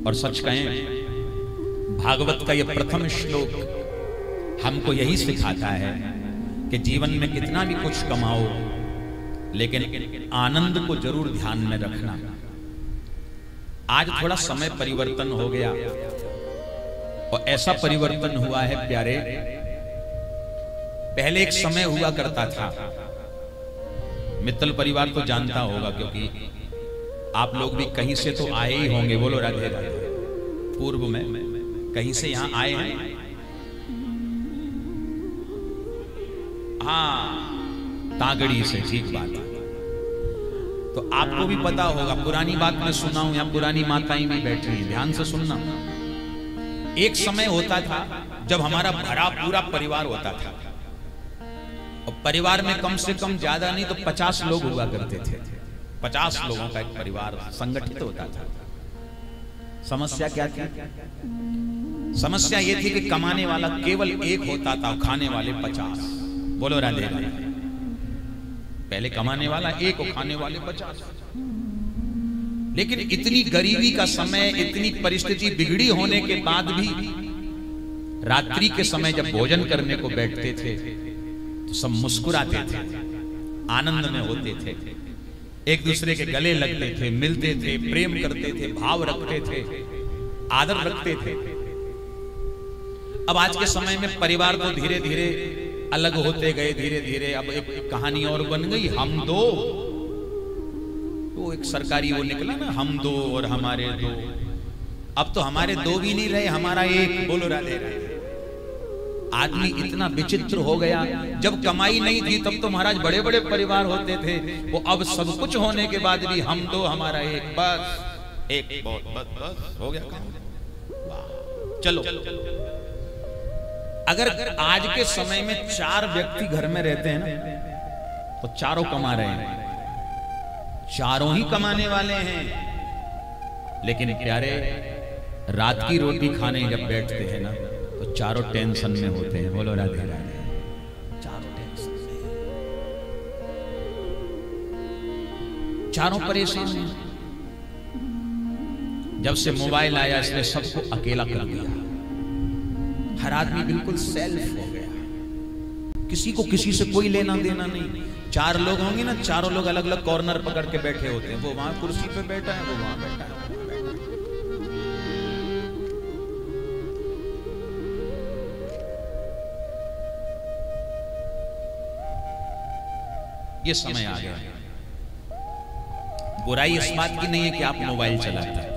और सच कहें, भागवत का यह प्रथम श्लोक हमको यही सिखाता है कि जीवन में कितना भी कुछ कमाओ, लेकिन आनंद को जरूर ध्यान में रखना। आज थोड़ा समय परिवर्तन हो गया और ऐसा परिवर्तन हुआ है प्यारे, पहले एक समय हुआ करता था, मित्तल परिवार तो जानता होगा क्योंकि आप लोग भी कहीं से तो आए ही होंगे, बोलो राधे राधे। पूर्व में कहीं से यहां आए हैं, हाँ तागड़ी से, ठीक बात है। तो आपको भी पता होगा, पुरानी बात मैं सुनाऊं, यहां पुरानी माताएं भी बैठी हैं, ध्यान से सुनना। एक समय होता था जब हमारा भरा पूरा परिवार होता था और परिवार में कम से कम ज्यादा नहीं तो 50 लोग हुआ करते थे। 50 लोगों का एक परिवार संगठित होता था। समस्या क्या थी? समस्या यह थी कि कमाने वाला केवल एक होता था, खाने वाले 50। बोलो राधे राधे। पहले कमाने वाला एक और खाने वाले 50। लेकिन इतनी गरीबी का समय, इतनी परिस्थिति बिगड़ी होने के बाद भी रात्रि के समय जब भोजन करने को बैठते थे तो सब मुस्कुराते थे, आनंद में होते थे, एक दूसरे के गले लगते थे, मिलते थे, प्रेम करते थे, भाव रखते थे, आदर रखते थे। अब आज के समय में परिवार तो धीरे धीरे अलग होते गए, धीरे धीरे। अब एक कहानी और बन गई, हम दो, वो एक सरकारी वो निकला ना, हम दो और हमारे दो। अब तो हमारे दो भी नहीं रहे, हमारा एक। बोलो राधे राधे। आदमी इतना विचित्र हो गया। जब कमाई नहीं थी तब तो महाराज बड़े बड़े परिवार होते थे, वो अब सब कुछ होने के बाद भी हम दो हमारा एक, बस एक, बहुत बस बस हो गया काम। चलो, अगर आज के समय में 4 व्यक्ति घर में रहते हैं ना तो चारों कमा रहे हैं, चारों ही कमाने वाले हैं। लेकिन प्यारे, रात की रोटी खाने जब बैठते हैं ना तो चारों टेंशन में होते हैं। बोलो राधे राधे। चारों टेंशन में, चारों परेशान हैं। जब से मोबाइल आया इसने सबको अकेला कर दिया। हर आदमी बिल्कुल सेल्फ हो गया, किसी को किसी से कोई लेना देना नहीं। 4 लोग होंगे ना, चारों लोग अलग अलग कॉर्नर पकड़ के बैठे होते हैं। वो वहां कुर्सी पे बैठा है, वो वहां बैठा है। ये समय आ गया। बुराई इस बात की नहीं है कि आप मोबाइल चलाते हैं,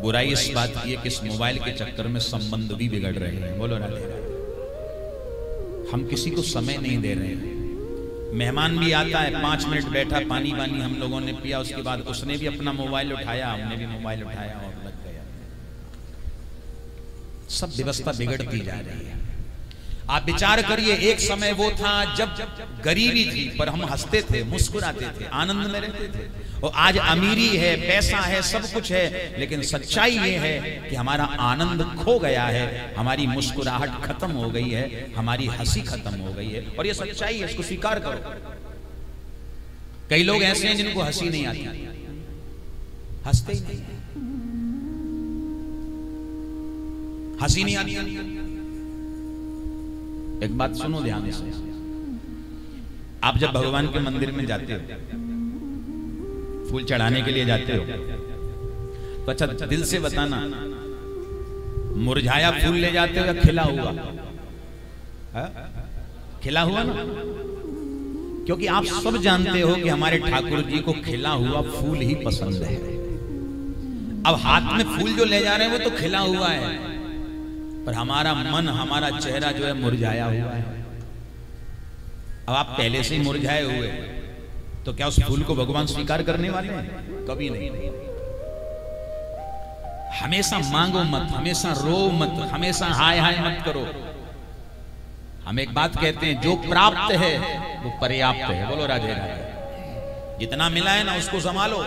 बुराई इस बात की है कि इस मोबाइल के चक्कर में संबंध भी बिगड़ रहे हैं। बोलो राधे राधे। हम किसी को समय नहीं दे रहे हैं। मेहमान भी आता है, 5 मिनट बैठा, पानी वानी हम लोगों ने पिया, उसके बाद उसने भी अपना मोबाइल उठाया, हमने भी मोबाइल उठाया और लग गया। सब व्यवस्था बिगड़ती जा रही है। आप विचार करिए, एक समय वो था जब गरीबी थी पर हम हंसते थे, मुस्कुराते थे, आनंद में रहते थे। और आज अमीरी है, पैसा है, सब कुछ है, लेकिन सच्चाई ये है कि हमारा आनंद खो गया है, हमारी मुस्कुराहट खत्म हो गई है, हमारी हंसी खत्म हो गई है। और ये सच्चाई है, इसको स्वीकार करो। कई लोग ऐसे हैं जिनको हंसी नहीं आती, हंसते ही नहीं, हंसी नहीं आती। एक बात सुनो ध्यान से, आप जब भगवान के मंदिर में जाते हो, फूल चढ़ाने के लिए जाते हो, तो अच्छा दिल से बताना, मुरझाया फूल ले जाते हो या खिला हुआ? खिला हुआ ना? क्योंकि आप सब जानते हो कि हमारे ठाकुर जी को खिला हुआ फूल ही पसंद है। अब हाथ में फूल जो ले जा रहे हैं वो तो खिला हुआ है, पर हमारा मन, हमारा चेहरा जो है मुरझाया हुआ है। अब आप पहले से ही मुरझाए हुए, तो क्या उस फूल को भगवान स्वीकार करने वाले हैं? कभी नहीं। हमेशा मांगो मत, हमेशा रो मत, हमेशा हाय हाय मत करो। हम एक बात कहते हैं, जो प्राप्त है वो पर्याप्त है। बोलो राधे राधे। जितना मिला है ना उसको संभालो,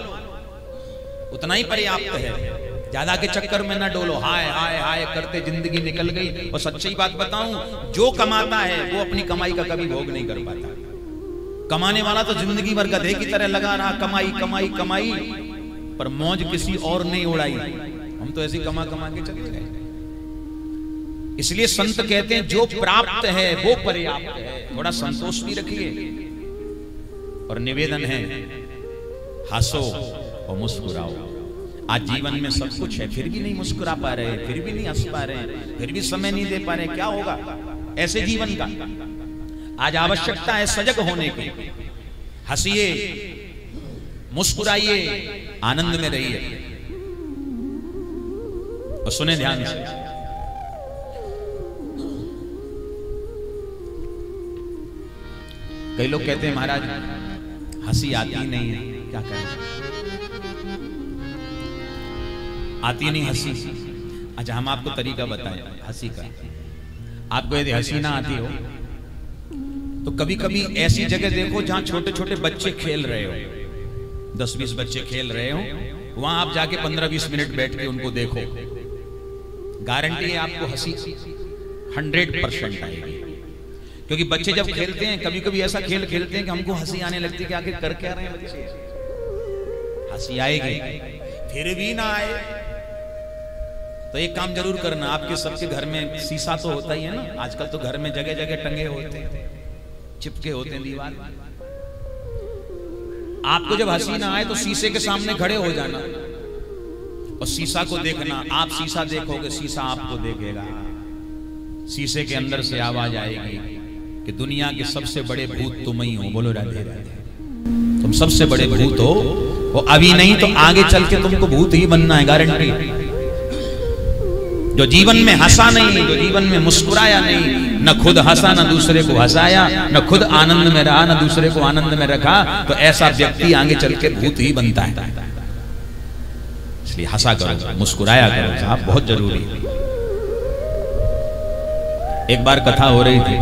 उतना ही पर्याप्त है। ज्यादा के चक्कर में ना डोलो, हाय हाय हाय करते जिंदगी निकल गई। और सच्ची बात बताऊं, जो कमाता है वो अपनी कमाई का कभी भोग नहीं कर पाता। कमाने वाला तो जिंदगी भर गधे की तरह लगा रहा, कमाई कमाई कमाई, पर मौज किसी और नहीं उड़ाई। हम तो ऐसे कमा कमा के चले गए। इसलिए संत कहते हैं जो प्राप्त है वो पर्याप्त है। थोड़ा संतोष भी रखिए। और निवेदन है, हंसो और मुस्कुराओ। आज जीवन में सब कुछ है, फिर भी नहीं मुस्कुरा पा रहे, फिर भी नहीं हंस पा रहे, फिर भी समय नहीं दे पा रहे, क्या होगा ऐसे जीवन का? आज आवश्यकता है सजग होने की। हंसिए, मुस्कुराइए, आनंद में रहिए। और सुने ध्यान से, कई लोग कहते हैं महाराज हंसी आती नहीं है, क्या करें? आती नहीं हंसी। अच्छा, हम आपको तरीका बताएं हंसी का। आपको यदि हंसी ना आती हो तो कभी कभी ऐसी जगह देखो जहां छोटे छोटे बच्चे खेल रहे हो, 10-20 बच्चे खेल रहे हो, वहां आप जाके 15-20 मिनट बैठ के उनको देखो, गारंटी है आपको हंसी 100% आएगी। क्योंकि बच्चे जब खेलते हैं, कभी कभी ऐसा खेल खेलते हैं कि हमको हंसी आने लगती है कि आखिर कर क्या रहे हैं बच्चे। हंसी आएगी, फिर भी ना आए तो एक काम जरूर करना, आपके सबके घर में शीशा तो होता ही है ना, आजकल तो घर में जगह जगह टंगे होते हैं, चिपके होते हैं दीवार। आपको जब हंसी ना आए तो शीशे के सामने खड़े हो जाना और शीशा को देखना। आप शीशा देखोगे, शीशा आपको देखेगा। शीशे के अंदर से आवाज आएगी कि दुनिया के सबसे बड़े भूत तुम ही हो। बोलो राधे राधे। तुम सबसे बड़े भूत हो, वो अभी नहीं तो आगे चल के तुमको भूत ही बनना है, गारंटी। जो जीवन में हंसा नहीं, जो जीवन में मुस्कुराया नहीं, न खुद हंसा न दूसरे को हंसाया, न खुद आनंद में रहा न दूसरे को आनंद में रखा, तो ऐसा व्यक्ति आगे चल के भूत ही बनता है। इसलिए हंसा करो, मुस्कुराया करो साहब, बहुत जरूरी है। एक बार कथा हो रही थी,